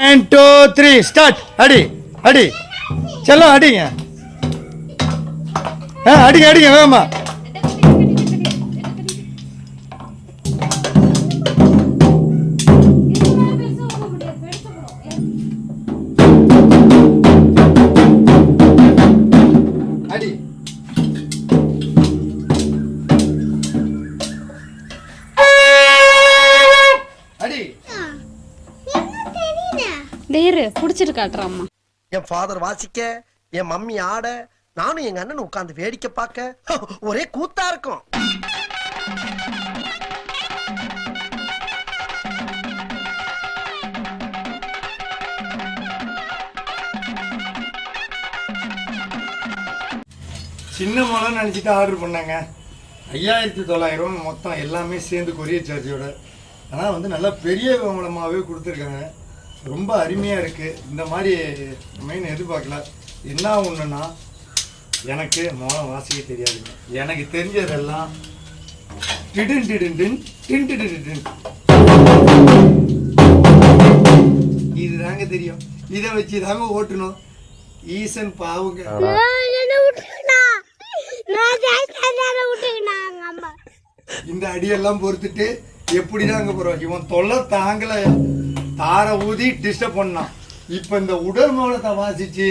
1 2 3 start. அடி அடி செல்லம் அடிங்க. அடிங்க அடிங்க வேகமா. அடி அடி டேரு புடிச்சிட்டு காட்டுறாம்மா. என் ஃபாதர் வாசிக்க, என் மம்மி ஆட, நானும் எங்க அண்ணன் உட்கார்ந்து வேடிக்கை பார்க்க ஒரே கூத்தா இருக்கும். சின்ன மொளம் நினச்சிட்டு ஆர்டர் பண்ணாங்க. 5900 மொத்தம் எல்லாமே சேர்ந்து கொரியர் சார்ஜோட. ஆனால் வந்து நல்லா பெரிய மூலமாகவே கொடுத்துருக்காங்க. ரொம்ப அருமையாக இருக்குது. இந்த மாதிரி மெயின் எதிர்பார்க்கல. என்ன ஒன்றுன்னா எனக்கு மொளம் வாசிக்க தெரியாதுங்க. எனக்கு தெரிஞ்சதெல்லாம் டிடின் டிடின் டின் டின் டிடின் டின் இது தாங்க தெரியும். இதை வச்சு தாங்க ஓட்டணும். ஈசன் பாவுங்க. இந்த அடியெல்லாம் பொறுத்துட்டு எப்படிதான் அங்க போறோம். இவன் தொல்லை தாங்கல, தார ஊதி டிஸ்டர்ப் பண்ணான். இப்ப இந்த உடல் மூலத்தை வாசிச்சு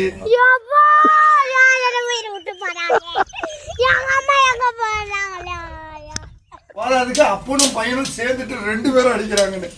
போறாதுக்கு அப்பனும் பையனும் சேர்ந்துட்டு 2 பேரும் அடிக்கிறாங்கன்னு.